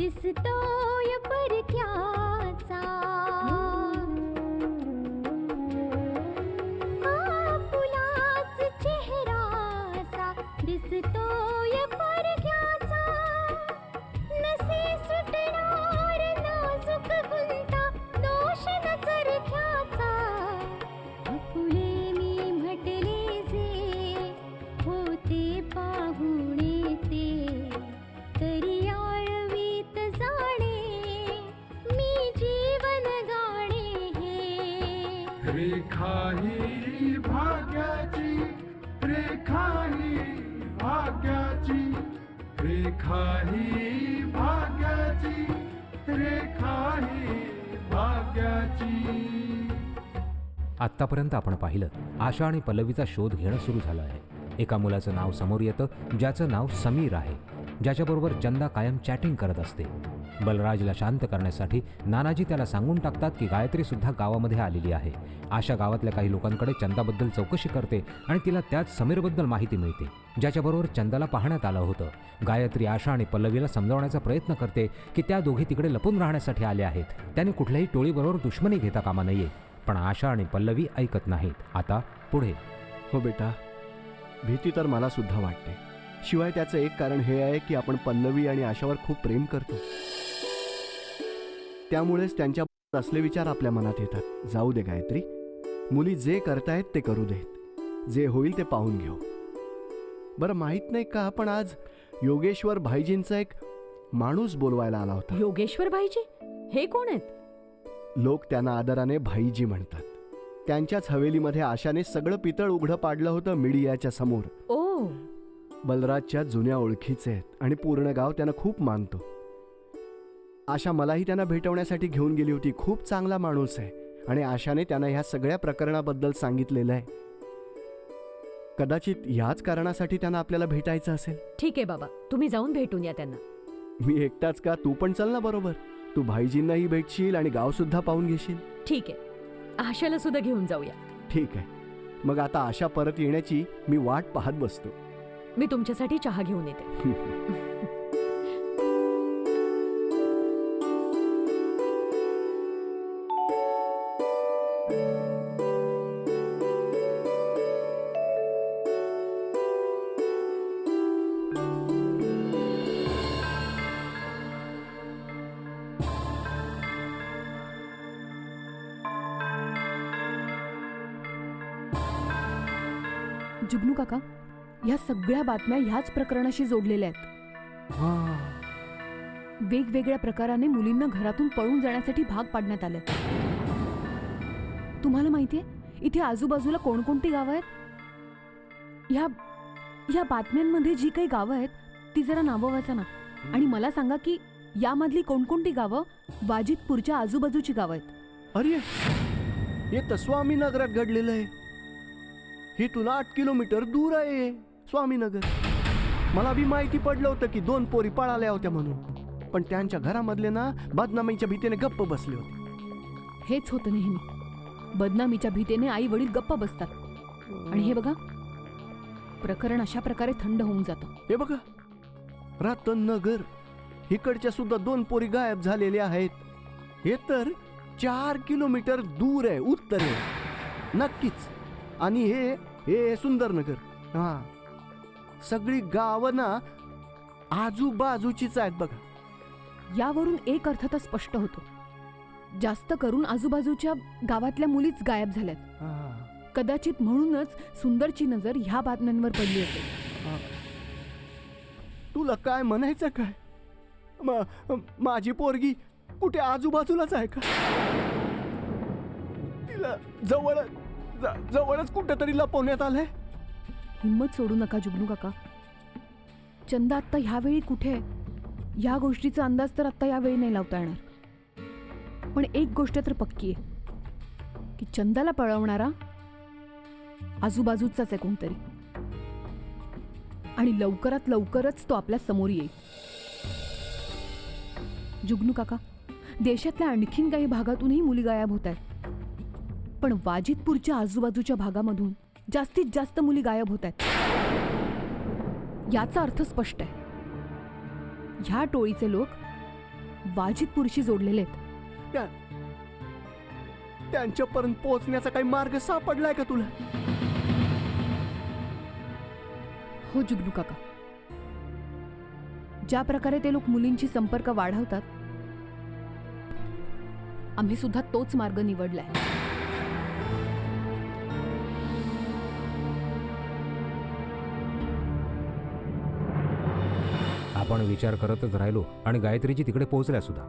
दिसतोय परक्याचा, आपुलाच चेहरासा दिसतोय परक्याचा, नसे सुटणार नाजूक गुंता दोष न चरख्याचा, फुले मी म्हटले जे होते पाहुणे ते, तरी आळवीत जाणे मी जीवन गाणे हे. रेखा ही भाग्याची, रेखा ही भाग्याची, रेखा ही भाग्याची, रेखा ही भाग्याची. आत्तापर्यंत आपण पाहिलं आशा आणि पल्लवीचा शोध घेणं सुरू झालं आहे. एका मुलाचं नाव समोर येतं ज्याचं नाव समीर आहे, ज्याच्याबरोबर चंदा कायम चॅटिंग करत असते. बलराजला शांत करण्यासाठी नानाजी त्याला सांगून टाकतात की गायत्री सुद्धा गावामध्ये आलेली आहे. आशा गावातल्या काही लोकांकडे चंदाबद्दल चौकशी करते आणि तिला त्यात समीरबद्दल माहिती मिळते, ज्याच्याबरोबर चंदाला पाहण्यात आलं होतं. गायत्री आशा आणि पल्लवीला समजावण्याचा प्रयत्न करते की त्या दोघी तिकडे लपून राहण्यासाठी आल्या आहेत, त्यांनी कुठल्याही टोळीबरोबर दुश्मनी घेता कामा नये. पण आशा आणि पल्लवी ऐकत नाहीत. आता पुढे. हो बेटा, भीती तर मला सुद्धा वाटते. शिवाय त्याचं एक कारण हे आहे की आपण पल्लवी आणि आशावर खूप प्रेम करतो, त्यामुळेच त्यांच्या असले विचार आपल्या मनात येतात. जाऊ दे गायत्री, मुली जे करतायत ते करू देत, जे होईल ते पाहून घेऊ. बरं, माहित नाही का आपण आज योगेश्वर भाईजींचा एक माणूस बोलवायला आला होता. योगेश्वर भाईजी हे कोण आहेत? लोक त्यांना आदराने भाईजी म्हणतात. त्यांच्याच हवेलीमध्ये आशाने सगळं पितळ उघडं पाडलं होतं मीडियाच्या समोर. ओ, बलराजच्या जुन्या ओळखीचे आहेत आणि पूर्ण गाव त्यांना खूप मानतो. आशा मलाही त्यांना भेटवण्यासाठी घेऊन गेली होती. खूप चांगला माणूस आहे आणि आशाने त्यांना ह्या सगळ्या प्रकरणाबद्दल सांगितलेलं आहे. कदाचित ह्याच कारणासाठी त्यांना आपल्याला भेटायचं असेल. ठीक आहे बाबा, तुम्ही जाऊन भेटून या त्यांना. मी एकटाच का? तू पण चल ना बरोबर. तू भाईजींनाही भेटशील आणि गाव सुद्धा पाहून घेशील. ठीक आहे, आशाला सुद्धा घेऊन जाऊया. ठीक आहे, मग आता आशा परत येण्याची मी वाट पाहत बसतो. मी तुमच्यासाठी चहा घेऊन येते. जुगनू काका, ह्या सगळ्या बातम्या ह्याच प्रकरणाशी जोडलेल्या आहेत. वेगवेगळ्या प्रकाराने मुलींना घरातून पळून जाण्यासाठी भाग पाडण्यात आलं. तुम्हाला माहितीये इथे आजूबाजूला कोणकोणती गावं आहेत? ह्या बातम्यांमध्ये जी काही गावं आहेत ती जरा नावं वाचा ना, आणि मला सांगा की यामधली कोणकोणती गावं वाजिदपूरच्या आजूबाजूची गावं आहेत. अरे, हे तर स्वामीनगरात घडलेलं आहे. हे तुला 8 किलोमीटर दूर आहे स्वामीनगर. मला बी माहिती पडलं होतं की 2 पोरी पळाल्या होत्या म्हणून, पण त्यांच्या घरामधले ना बदनामीच्या भीतीने गप्प बसले होते. हेच होतं नेहमी, बदनामीच्या भीतीने आई वडील गप्प बसतात. आणि हे बघा, प्रकरण अशा प्रकारे थंड होऊन जातं. हे बघा, रतननगर इकडच्या सुद्धा 2 पोरी गायब झालेल्या आहेत. हे तर 4 किलोमीटर दूर आहे, उत्तर आहे नक्कीच. आणि हे सुंदरनगर, सगळी गावं ना आजूबाजूचीच आहेत बघा. यावरून एक अर्थ तर स्पष्ट होतो. जास्त करून आजूबाजूच्या गावातल्या मुलीच गायब झाल्यात. कदाचित म्हणूनच सुंदरची नजर ह्या बातम्यांवर पडली असेल. तुला काय म्हणायचं काय? माझी पोरगी कुठे आजूबाजूलाच आहे का? तिला जवळच कुठेतरी लपवण्यात आलंय. हिम्मत सोडू नका जुगनू काका. चंदा आत्ता ह्यावेळी कुठे आहे ह्या गोष्टीचा अंदाज तर आत्ता यावेळी नाही लावता येणार. पण एक गोष्ट तर पक्की आहे की चंदाला पळवणारा आजूबाजूचाच आहे कोणतरी, आणि लवकरात लवकरच तो आपल्या समोर येईल. जुगनू काका, देशातल्या आणखीन काही भागातूनही मुली गायब होत आहेत, पण वाजिदपूरच्या आजूबाजूच्या भागामधून जास्तीत जास्त मुली गायब होत आहेत. याचा अर्थ स्पष्ट आहे, ह्या टोळीचे लोक वाजिदपूरशी जोडलेले आहेत. त्यांच्यापर्यंत पोहोचण्याचा काही मार्ग सापडलाय का तुला? हो जुगनू काका, ज्या प्रकारे ते लोक मुलींशी संपर्क वाढवतात, आम्ही सुद्धा तोच मार्ग निवडलाय. आपण विचार करतच राहिलो आणि गायत्रीची तिकडे पोहोचल्या सुद्धा.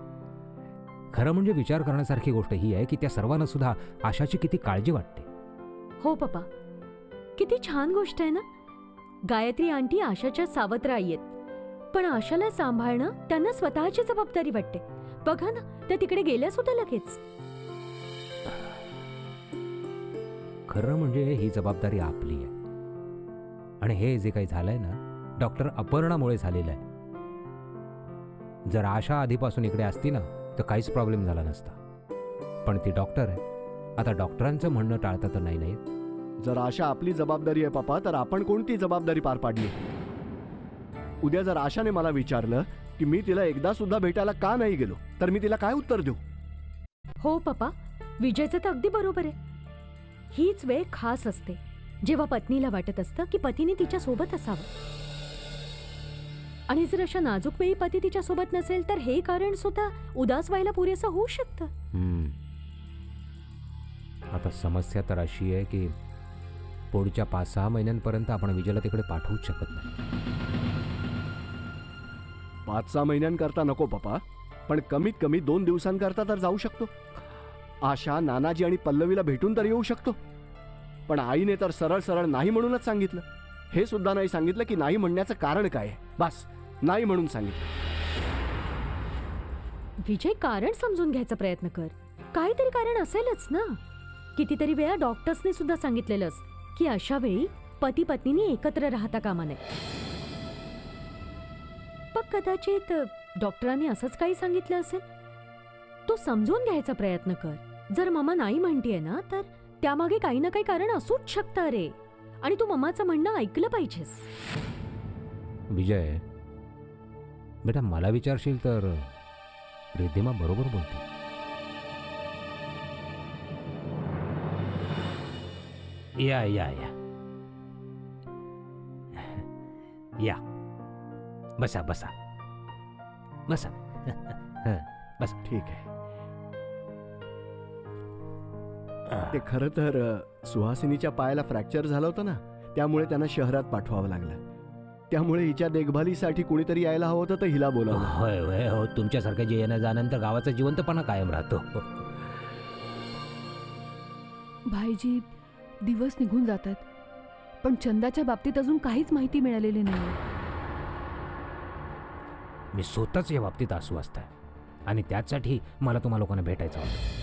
खरं म्हणजे विचार करण्यासारखी गोष्ट ही आहे की त्या सर्वांना सुद्धा आशाची किती काळजी वाटते. हो पप्पा, किती छान गोष्ट आहे ना. गायत्री आंटी आशाच्या सावत्र आई आहेत, पण आशाला सांभाळणं त्यांना स्वतःची जबाबदारी वाटते. बघा ना, त्या तिकडे गेल्या सुद्धा लगेच. खरं म्हणजे ही जबाबदारी आपली आहे, आणि हे जे काही झालंय ना, डॉक्टर अपर्णामुळे झालेलं आहे. जर आशा आधीपासून इकडे असती ना तर काहीच प्रॉब्लेम झाला नसता. पण ती डॉक्टर आहे, आता डॉक्टरांचं म्हणणं टाळता तर नाही. जर आशा आपली जबाबदारी आहे पापा, तर आपण कोणती जबाबदारी पार पाडली? उद्या जर आशाने मला विचारलं की मी तिला एकदा सुद्धा भेटायला का नाही गेलो, तर मी तिला काय उत्तर देऊ? हो पप्पा, विजयचं तर अगदी बरोबर आहे. हीच वेळ खास असते जेव्हा पत्नीला वाटत असतं की पतीने तिच्या सोबत असावं, आणि जर अशा नाजूक वेळी पती तिच्या सोबत नसेल तर हे कारण सुद्धा उदास व्हायला पुरेसं होऊ शकतं. आता समस्या तर अशी आहे की पुढच्या 5-6 महिन्यांपर्यंत आपण विजयला तिकडे पाठवूच शकत नाही. 5-6 महिन्यांकरता नको पप्पा, पण कमीत कमी 2 दिवसांकरता तर जाऊ शकतो. आशा, नानाजी आणि पल्लवीला भेटून तर येऊ शकतो. पण आईने तर सरळ सरळ नाही म्हणूनच सांगितलं. हे सुद्धा नाही सांगितलं की नाही म्हणण्याचं कारण काय आहे. बस नाही म्हणून सांगितलं. विजय, कारण समजून घ्यायचा प्रयत्न कर. काहीतरी कारण असेलच ना. कितीतरी वेळा डॉक्टर्सने सुद्धा सांगितलेलं असतं की अशा वेळी पती पत्नीने एकत्र राहता कामा नये. पण कदाचित डॉक्टरांनी असंच काही सांगितलं असेल. तू समजून घ्यायचा प्रयत्न कर. जर मम्मा नाही म्हणतीये ना, तर त्यामागे काही ना काही कारण असूच शकतं रे, आणि तू मम्माचं म्हणणं ऐकलं पाहिजेस. विजय बेटा, मला विचारशील तर रिद्धिमा बरोबर बोलते. या या या या बसा बसा बसा. बस ठीक आहे. ते खरं तर सुहासिनीच्या पायाला फ्रॅक्चर झालं होतं ना, त्यामुळे त्यांना शहरात पाठवावं लागलं. त्यामुळे हिच्या देखभालीसाठी कुणीतरी यायला हवं होतं, तर हिला बोलावलं. होय होय हो, तुमच्यासारख्या जे येण्या जाण्यानंतर गावाचा जिवंतपणा कायम राहतो. भाईजी, दिवस निघून जात आहेत, पण चंदाच्या बाबतीत अजून काहीच माहिती मिळालेली नाही. मी स्वतःच या बाबतीत अस्वस्थ आहे, आणि त्यासाठी मला तुम्हा लोकांना भेटायचं होतं.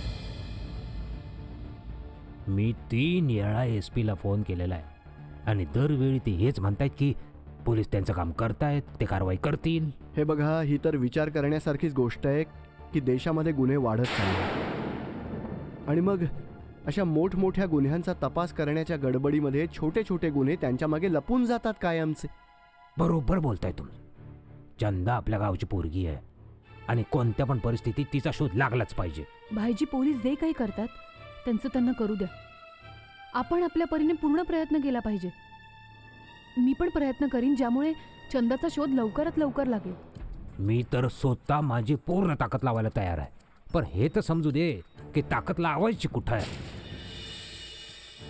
मी 3 वेळा SP ला फोन केलेला आहे, आणि दरवेळी ते हेच म्हणतायत की पोलीस त्यांचं काम करतायत, ते कारवाई करतील. हे बघा, ही तर विचार करण्यासारखीच गोष्ट आहे की देशामध्ये गुन्हे वाढत चालले, आणि मग अशा मोठमोठ्या गुन्ह्यांचा तपास करण्याच्या गडबडीमध्ये छोटे छोटे गुन्हे त्यांच्या मागे लपून जातात कायमचे. बरोबर बोलताय तुम्ही. चंदा आपल्या गावची पोरगी आहे, आणि कोणत्या पण परिस्थितीत तिचा शोध लागलाच पाहिजे. भाईजी, पोलीस जे काही करतात त्यांचं त्यांना करू द्या. आपण आपल्या परीने पूर्ण प्रयत्न केला पाहिजे. मी पण प्रयत्न करीन ज्यामुळे चंदाचा शोध लवकरात लवकर लागेल. मी तर स्वतः माझी पूर्ण ताकद लावायला तयार आहे, पण हे तर समजू दे की ताकद लावायची कुठं आहे.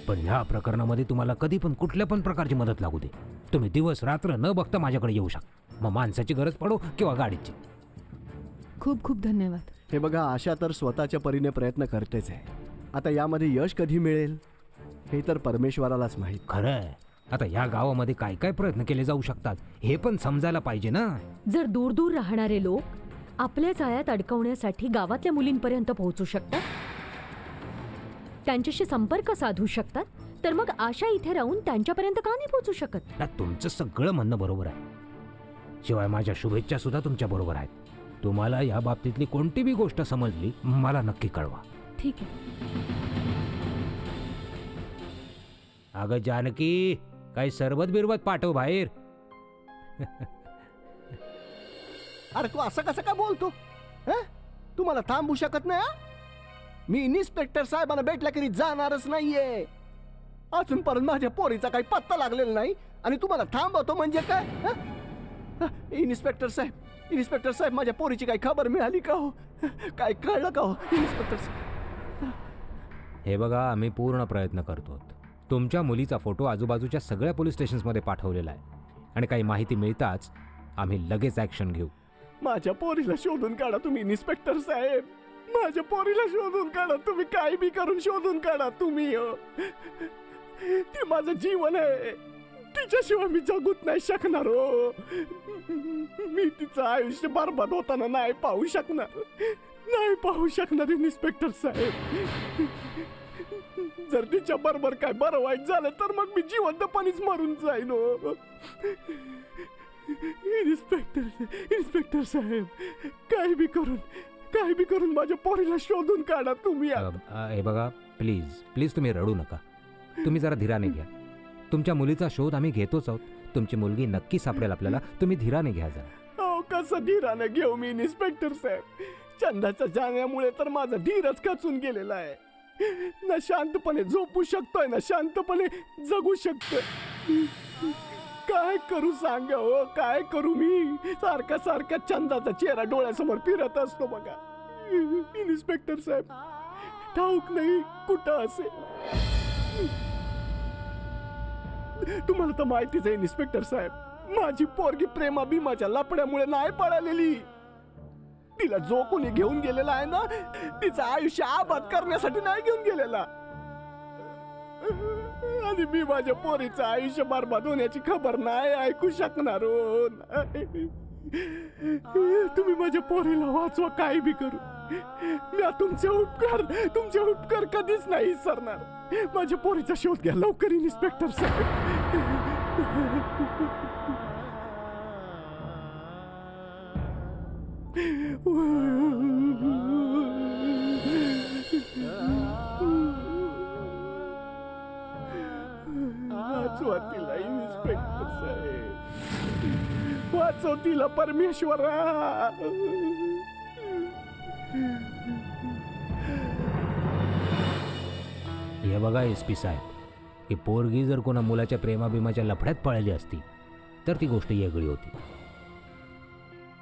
पण ह्या प्रकरणामध्ये तुम्हाला कधी पण कुठल्या पण प्रकारची मदत लागू दे. तुम्ही दिवस रात्र न बघता माझ्याकडे येऊ शकता, मग माणसाची गरज पडो किंवा गाडीची. खूप खूप धन्यवाद. हे बघा, आशा तर स्वतःच्या परीने प्रयत्न करतेच आहे. आता यामध्ये यश कधी मिळेल हे तर परमेश्वरालाच माहीत. खरं आहे. आता ह्या गावामध्ये काय काय प्रयत्न केले जाऊ शकतात हे पण समजायला पाहिजे ना. जर दूर दूर राहणारे लोक आपल्या जाळ्यात अडकवण्यासाठी गावातल्या मुलींपर्यंत पोहोचू शकतात, त्यांच्याशी संपर्क साधू शकतात, तर मग आशा इथे राहून त्यांच्यापर्यंत का नाही पोहोचू शकत? ना, तुमचं सगळं म्हणणं बरोबर आहे. शिवाय माझ्या शुभेच्छा सुद्धा तुमच्या बरोबर आहेत. तुम्हाला या बाबतीतली कोणती बी गोष्ट समजली मला नक्की कळवा. ठीक आहे. अगं जानकी, काही सरबत बिरबत पाठव बाहेर. अरे तू असं कसं का बोलतो? हं? तू मला थांबू शकत नाही हं? मी इन्स्पेक्टर साहेबांना भेटल्या करी जाणारच नाहीये. अजूनपर्यंत माझ्या पोरीचा काही पत्ता लागलेला नाही आणि तुम्हाला थांबवतो म्हणजे काय? हं? इन्स्पेक्टर साहेब, माझ्या पोरीची काही खबर मिळाली का हो? काय कळलं का हो इन्स्पेक्टर साहेब? हे बघा, आम्ही पूर्ण प्रयत्न करतो. तुमच्या मुलीचा फोटो आजूबाजूच्या सगळ्या पोलीस स्टेशन्समध्ये पाठवलेला आहे आणि काही माहिती मिळताच आम्ही लगेच ॲक्शन घेऊ. माझ्या पोरीला शोधून काढा तुम्ही इन्स्पेक्टर साहेब. माझ्या पोरीला शोधून काढा तुम्ही. काही बी करून शोधून काढा तुम्ही. ती माझं जीवन आहे. तिच्याशिवाय मी जगूच नाही शकणार हो. मी तिचं आयुष्य बरबाद होताना नाही पाहू शकणार इन्स्पेक्टर साहेब. जर तिच्या बरोबर काय बरं वाईट झालं तर मग मी जिवंतपणीच मरून जाईन हो. इन्स्पेक्टर साहेब, काही बी करून माझ्या पोरीला शोधून काढा तुम्ही. हे बघा, प्लीज तुम्ही रडू नका. तुम्ही जरा धीराने घ्या. तुमच्या मुलीचा शोध आम्ही घेतोच आहोत. तुमची मुलगी नक्की सापडेल आपल्याला. तुम्ही धीराने घ्या जरा. हो, कसं धीराने घेऊ मी इन्स्पेक्टर साहेब? चंदाच्या जाण्यामुळे तर माझा धीरच खचून गेलेला आहे. ना शांतपणे झोपू शकतोय ना शांतपणे जगू शकतोय. काय करू सांगा हो, काय करू मी? सारखा चंदाचा चेहरा डोळ्यासमोर फिरत असतो बघा. इन्स्पेक्टर साहेब, ठाऊक नाही कुठं असेल. तुम्हाला तर माहितीच आहे इन्स्पेक्टर साहेब, माझी पोरगी प्रेमा भीमाच्या लपड्यामुळे नाही पळालेली. तिला जो कोणी घेऊन गेलेला आहे ना, तिचं आयुष्य आबाद करण्यासाठी नाही घेऊन गेलेला. आणि मी माझ्या पोरीचं आयुष्य बरबाद होण्याची खबर नाही ऐकू शकणार हो. तुम्ही माझ्या पोरीला वाचवा, काही बी करू. मी तुमचे उपकार कधीच नाही विसरणार. माझ्या पोरीचा शोध घ्या लवकर इन्स्पेक्टर साहेब. वाचवा तिला इन्स्पेक्टर साहेब, वाचव तिला परमेश्वरा. हे बघा SP साहेब, की पोरगी जर कोणा मुलाच्या प्रेमाभिमाच्या लफड्यात पळाली असती तर ती गोष्ट वेगळी होती.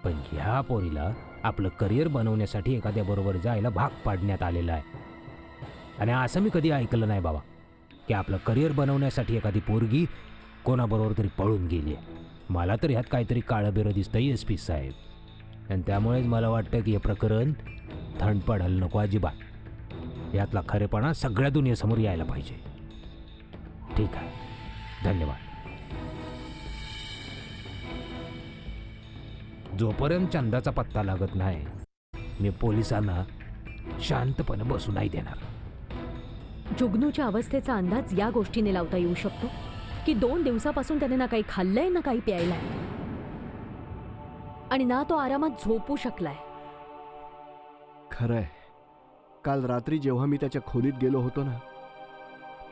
पण ह्या पोरीला आपलं करिअर बनवण्यासाठी एखाद्याबरोबर जायला भाग पाडण्यात आलेलं आहे. आणि असं मी कधी ऐकलं नाही बाबा की आपलं करिअर बनवण्यासाठी एखादी पोरगी कोणाबरोबर तरी पळून गेली आहे. मला तर ह्यात काहीतरी काळं दिसतंय SP साहेब. आणि त्यामुळेच मला वाटतं की हे प्रकरण थंड पडायला नको अजिबात. यातला खरेपणा सगळ्या दुनियेसमोर यायला पाहिजे. ठीक आहे, धन्यवाद. जोपर्यंत चंदाचा पत्ता लागत नाही मी पोलिसांना शांतपणे बसू नाही देणार. जुगनूच्या अवस्थेचा अंदाज या गोष्टीने लावता येऊ शकतो की 2 दिवसापासून त्याने ना काही खाल्लंय ना काही प्यायलाय आणि ना तो आरामात झोपू शकलाय. खरंय, काल रात्री जेव्हा मी त्याच्या खोलीत गेलो होतो ना,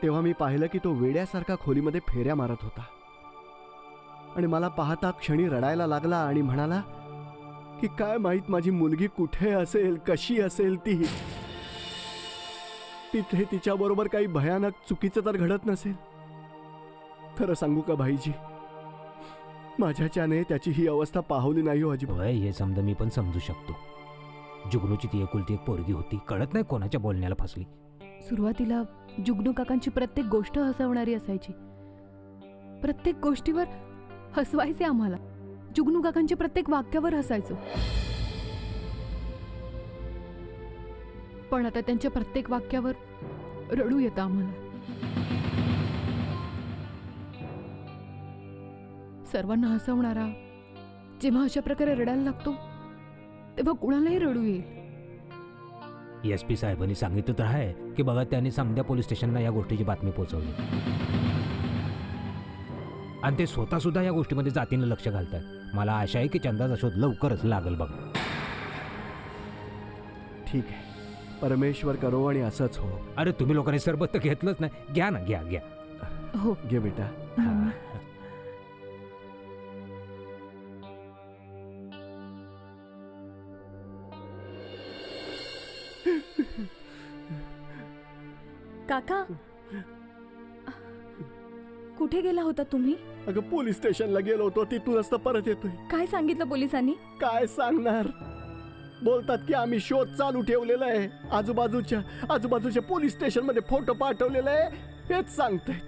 तेव्हा मी पाहिलं की तो वेड्यासारखा खोलीमध्ये फेऱ्या मारत होता. आणि मला पाहता क्षणी रडायला लागला आणि म्हणाला की काय माहित माझी मुलगी कुठे असेल, कशी असेल ती. तिथे तिच्याबरोबर काही भयानक चुकीचं तर घडत नसेल. खरं सांगू का भाईजी, माझ्याच्याने त्याची ही अवस्था पाहवली नाही हो अजिबात. होय, हे समजा मी पण समजू शकतो. जुगनूची ती एकुलती एक पोरगी होती, कळत नाही कोणाच्या बोलण्याला फसली. सुरुवातीला जुगनू काकांची प्रत्येक गोष्ट हसवणारी असायची. प्रत्येक गोष्टीवर हसवायचे आम्हाला. जुगनू काकांच्या प्रत्येक वाक्यावर हसायचो. पण आता त्यांच्या प्रत्येक वाक्यावर रडू येतं आम्हाला. सर्वांना हसवणारा जेव्हा अशा प्रकारे रडायला लागतो तेव्हा कुणालाही रडू येईल. SP साहेबांनी सांगितलं तर आहे की बघा, त्यांनी समद्या पोलीस स्टेशनला या गोष्टीची बातमी पोहोचवली आणि ते स्वतः सुद्धा या गोष्टीमध्ये जातीनं लक्ष घालतात. मला आशा आहे की चंदाचा शोध लवकरच लागल बघ. ठीक आहे, परमेश्वर करो आणि असंच हो. अरे तुम्ही लोकांनी सरबत तर घेतलंच नाही, घ्या ना, घ्या घ्या. हो घे बेटा. मम्मी. काका, कुठे गेला होता तुम्ही? अगं पोलीस स्टेशनला गेलो होतो, तिथूनच तर परत येतोय. काय सांगितलं पोलिसांनी? काय सांगणार, बोलतात की आम्ही शोध चालू ठेवलेला आहे. आजूबाजूच्या पोलीस स्टेशन मध्ये फोटो पाठवलेला आहे, हेच सांगताय.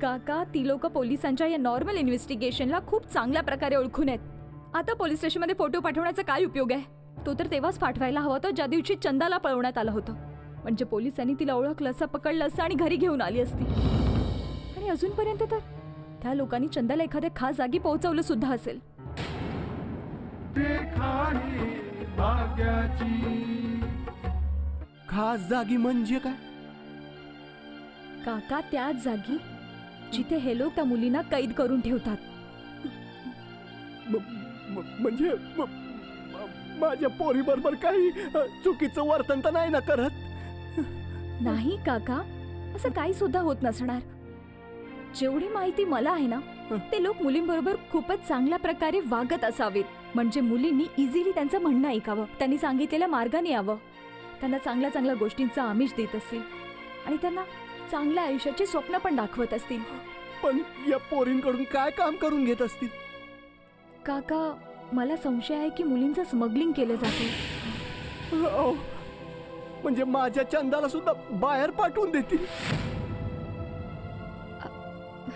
काका, ती लोक पोलिसांच्या या नॉर्मल इन्व्हेस्टिगेशनला खूप चांगल्या प्रकारे ओळखून आहेत. आता पोलीस स्टेशनमध्ये फोटो पाठवण्याचा काय उपयोग आहे? तो तर तेव्हाच पाठवायला हवा होता ज्या दिवशी चंदाला पळवण्यात आलं होतं. म्हणजे पोलिसांनी तिला ओळखलं असं, पकडलं असं आणि घरी घेऊन आली असती. आणि अजूनपर्यंत तर त्या लोकांनी चंदाला एखाद्या खास जागी पोहोचवलं सुद्धा असेल. रेखा ही भाग्याची. खास जागी म्हणजे काय? काका, त्याच जागी जिथे हे लोक त्या मुलींना कैद करून ठेवतात. म्हणजे माझ्या पोरी बरोबर काही चुकीचं वर्तन तर नाही ना करत? नाही काका, असं काही सुद्धा होत नसणार. जेवढी माहिती मला आहे ना, ते लोक मुलींबरोबर खूपच चांगल्या प्रकारे वागत असावेत. म्हणजे मुलींनी इझिली त्यांचं म्हणणं ऐकावं, त्यांनी सांगितलेल्या मार्गाने यावं, त्यांना चांगल्या चांगल्या गोष्टींचं आमिष देत असतील आणि त्यांना चांगल्या आयुष्याची स्वप्न पण दाखवत असतील. पण या पोरींकडून काय काम करून घेत असतील? काका, मला संशय आहे की मुलींचं स्मगलिंग केलं जाते. अहो, म्हणजे माझ्या चंदाला सुद्धा बाहेर पाठवून देतील?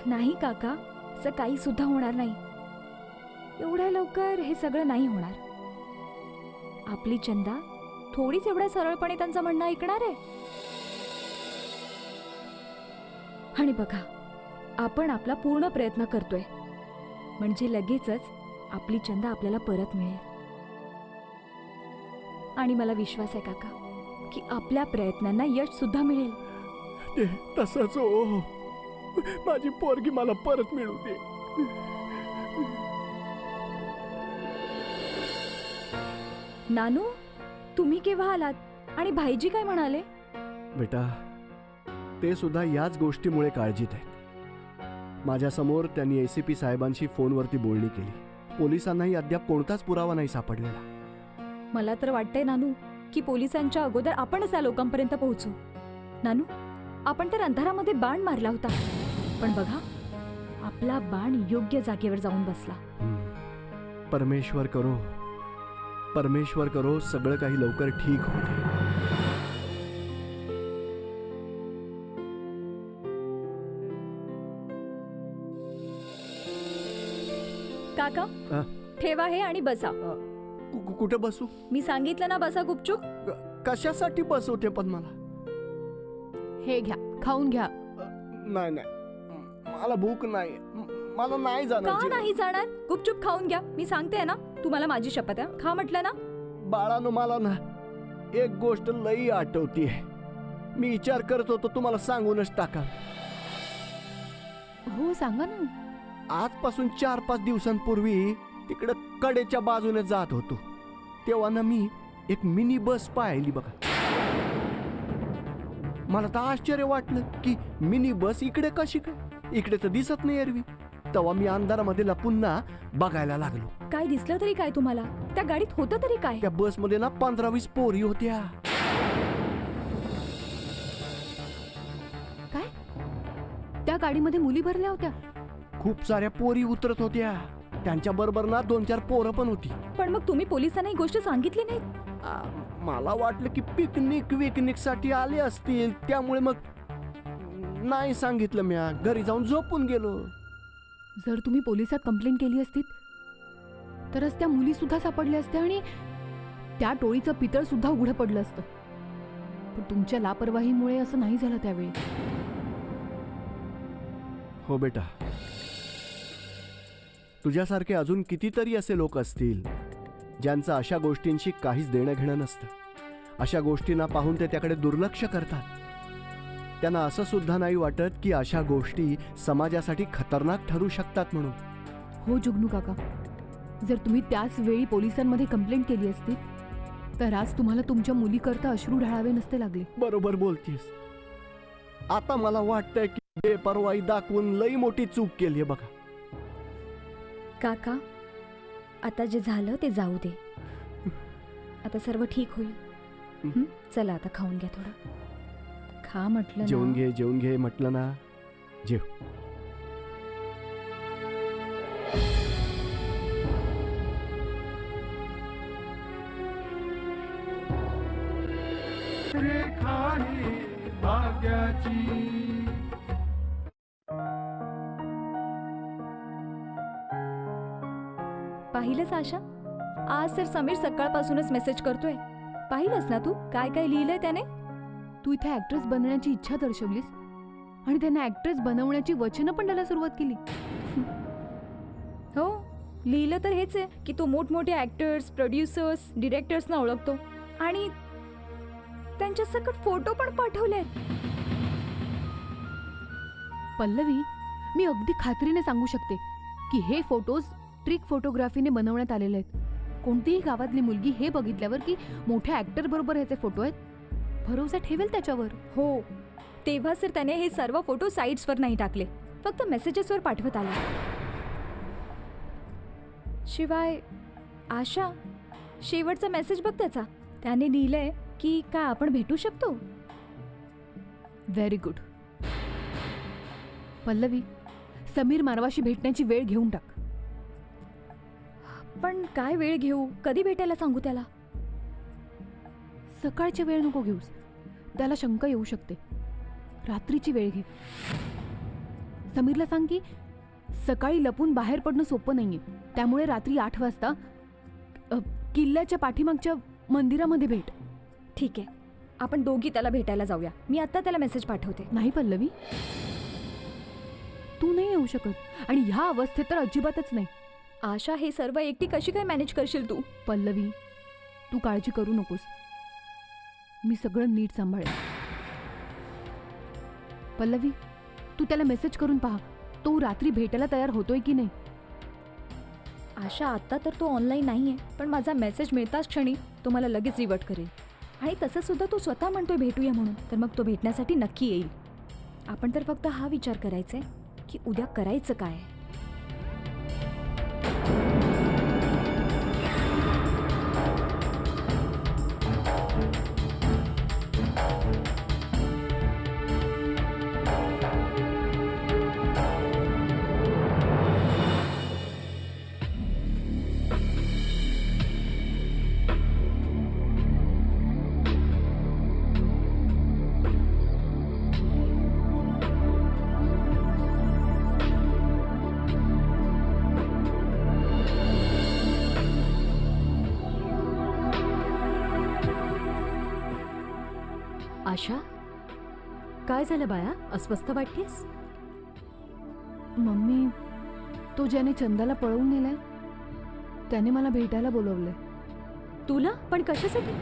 नाही काका, असं काही सुद्धा होणार नाही. एवढ्या लवकर हे सगळं नाही होणार. आपली चंदा थोडीच एवढ्या सरळपणे त्यांचं म्हणणं ऐकणार आहे. आणि बघा, आपण आपला पूर्ण प्रयत्न करतोय, म्हणजे लगेचच आपली चंदा आपल्याला परत मिळेल. आणि मला विश्वास आहे काका की आपल्या प्रयत्नांना यश सुद्धा मिळेल. ते तसंच हो, माझी पोरगी मला परत मिळू दे. नानू, तुम्ही केव्हा आलात आणि भाईजी काय म्हणाले? बेटा, ते सुद्धा याच गोष्टीमुळे काळजीत आहेत. माझ्यासमोर त्यांनी ACP साहेबांशी फोनवरती बोलणी केली. पोलिसांनाही अद्याप कोणताच पुरावा नाही सापडलेला. मला तर वाटतंय नानू की पोलिसांच्या अगोदर आपणच त्या लोकांपर्यंत पोहोचू. नानू, आपण तर अंधारामध्ये बाण मारला होता, पण बघा, आपला बाण योग्य जागेवर जाऊन बसला. परमेश्वर करो सगळं काही लवकर ठीक होते. काका, अ? ठेवा हे आणि बसा. कुठे बसू? मी सांगितलं ना, बसा गुपचूप. कशासाठी बसवते पण मला? हे घ्या, खाऊन घ्या. नाही, मला भूक नाही, मला नाही जाणार. का नाही जाणार? गुपचूप खाऊन घ्या. मी सांगते ना, तुम्हाला माझी शपथ आहे. खा म्हटलं ना. बाळानो, मला ना एक गोष्ट लई आठवतीये. मी विचार करत होतो तुम्हाला सांगूनच टाका. हो, सांगा ना. आजपासून 4-5 दिवसांपूर्वी तिकडे कडेच्या बाजूने जात होतो, तेव्हा ना मी एक मिनी बस पाहिली बघा. मला तर आश्चर्य वाटलं की मिनी बस इकडे कशी काय, इकडे तर दिसत नाही एरवी. तेव्हा मी अंधारामध्ये पुन्हा बघायला लागलो. काय दिसलं तरी काय तुम्हाला? त्या गाडीत होतं तरी काय? त्या बसमध्ये ना 15-20 पोरी होत्या. काय? त्या गाडीमध्ये मुली भरल्या होत्या? खूप साऱ्या पोरी उतरत होत्या. त्यांच्या बरोबर ना 2-4 पोरं पण होती. पण मग तुम्ही पोलिसांना ही गोष्ट सांगितली नाही? मला वाटलं की पिकनिक साठी आले असतील, त्यामुळे मग नाही सांगितलं. म्या घरी जाऊन झोपून गेलो. जर तुम्ही पोलिसात कंप्लेंट केली असती तरच त्या मुली सुद्धा सापडल्या असत्या आणि त्या टोळीचं पितळ सुद्धा उघडं पडलं असतं. पण तुमच्या लापरवाहीमुळे असं नाही झालं त्यावेळी. हो बेटा, तुझ्यासारखे अजून कितीतरी असे लोक असतील ज्यांचं अशा गोष्टींशी काहीच देणं घेणं नसतं. अशा गोष्टींना पाहून ते त्याकडे दुर्लक्ष करतात. त्यांना असं सुद्धा नाही वाटत की अशा गोष्टी समाजासाठी खतरनाक ठरू शकतात म्हणून. हो जुगनू काका, जर तुम्ही त्याच वेळी पोलिसांमध्ये कंप्लेंट केली असती तर आज तुम्हाला तुमच्या मुलीकरता अश्रू ढाळावे नसते लागले. बरोबर बोलतीस. आता मला वाटतंय की बेपरवाई दाखवून लई मोठी चूक केली बघा. काका, आता जे झालं ते जाऊ दे. आता सर्व ठीक होईल. चला आता खाऊन घ्या थोडं. खा म्हटलं ना. जेवून घे म्हटलं ना. जेव. रेखा ही भाग्याची. पाहिलंच आशा, आज तर समीर सकाळपासूनच मेसेज करतोय. पाहिलंच ना तू काय काय लिहिलंय त्याने? तू इथे ऍक्ट्रेस बनण्याची इच्छा दर्शवलीस आणि त्याने ऍक्ट्रेस बनवण्याची वचनं पण द्यायला सुरुवात केली. हो, लिहिलं तर हेच आहे की तो मोठमोठे ऍक्टर्स, प्रोड्युसर्स, डिरेक्टर्सना ओळखतो आणि त्यांच्या सकट फोटो पण पाठवलेत. पल्लवी, मी अगदी खात्रीने सांगू शकते की हे फोटोज ट्रिक फोटोग्राफीने बनवण्यात आलेले आहेत. कोणतीही गावातली मुलगी हे बघितल्यावर की मोठ्या ऍक्टर बरोबर ह्याचे फोटो आहेत, भरोसा ठेवेल त्याच्यावर. हो, तेव्हाच तर त्याने हे सर्व फोटो साईट्सवर नाही टाकले, फक्त मेसेजेसवर पाठवत आले. शिवाय आशा, शेवटचा मेसेज बघ त्याचा. त्याने लिहिलंय की काय आपण भेटू शकतो. Very good. पल्लवी, समीर मारवाशी भेटण्याची वेळ घेऊन टाक. पण काय वेळ घेऊ? कधी भेटायला सांगू त्याला? सकाळची वेळ नको घेऊस, त्याला शंका येऊ शकते. रात्रीची वेळ घे. समीरला सांग की सकाळी लपून बाहेर पडणं सोपं नाहीये, त्यामुळे रात्री 8 वाजता किल्ल्याच्या पाठीमागच्या मंदिरामध्ये भेट. ठीक आहे, आपण दोघी त्याला भेटायला जाऊया. मी आता त्याला मेसेज पाठवते. नाही पल्लवी, तू नाही येऊ शकत आणि ह्या अवस्थेत तर अजिबातच नाही. आशा, हे सर्व एकटी कशी काय मॅनेज करशील तू? पल्लवी, तू काळजी करू नकोस, मी सगळं नीट सांभाळेन. पल्लवी, तू त्याला मेसेज करून पहा, तो रात्री भेटायला तयार होतोय की नाही. आशा, आता तर तो ऑनलाईन नाहीये, पण माझा मेसेज मिळताच क्षणी तो मला लगेच रिवर्ट करेल. आणि तसं सुद्धा तो स्वतः म्हणतोय भेटूया म्हणून, तर मग तो भेटण्यासाठी नक्की येईल. आपण तर फक्त हा विचार करायचा आहे की उद्या करायचं काय. आशा, काय झालं बाळा? अस्वस्थ वाटतेस? मम्मी, तो ज्याने चंदाला पळवून नेलाय त्याने मला भेटायला बोलवलंय. तुला? पण कशासाठी?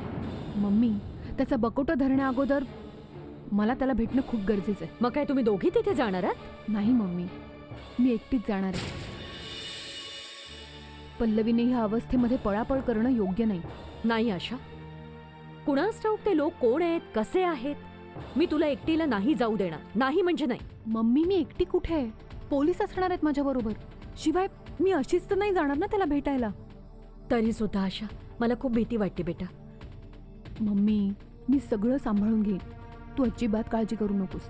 मम्मी, त्याचा बकोटा धरण्या अगोदर मला त्याला भेटणं खूप गरजेचं आहे. मग काय तुम्ही दोघी तिथे जाणार आहात? नाही मम्मी, मी एकटीच जाणार आहे. पल्लवीने ह्या अवस्थेमध्ये पळापळ करणं योग्य नाही. नाही आशा, कुणास ठाऊक ते लोक कोण आहेत, कसे आहेत. मी तुला एकटीला नाही जाऊ देणार. नाही म्हणजे नाही. मम्मी, मी एकटी कुठे आहे? पोलीस असणार आहेत माझ्याबरोबर. शिवाय मी अशीच तर नाही जाणार ना त्याला भेटायला. तरी सुद्धा आशा, मला खूप भीती वाटते बेटा. मम्मी, मी सगळं सांभाळून घेईन, तू अजिबात काळजी करू नकोस.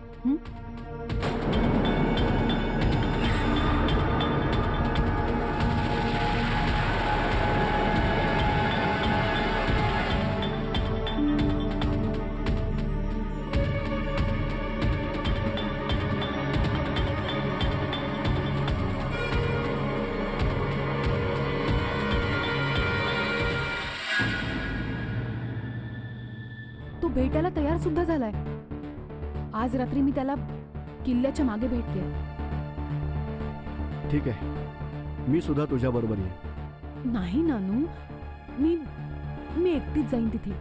भेटायला तयार सुद्धा झालाय. आज रात्री मी त्याला किल्ल्याच्या मागे भेटते. ठीक आहे, मी सुद्धा तुझ्या बरोबर येईन. नाही नानू, मी एकटीच जाईन तिथे.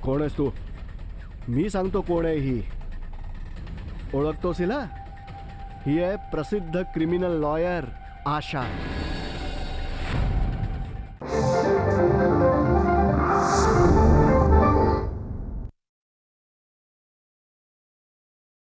कोण आहेस तू? मी सांगतो कोण आहे ही. ओळखतोस हिला? ही आहे प्रसिद्ध क्रिमिनल लॉयर आशा.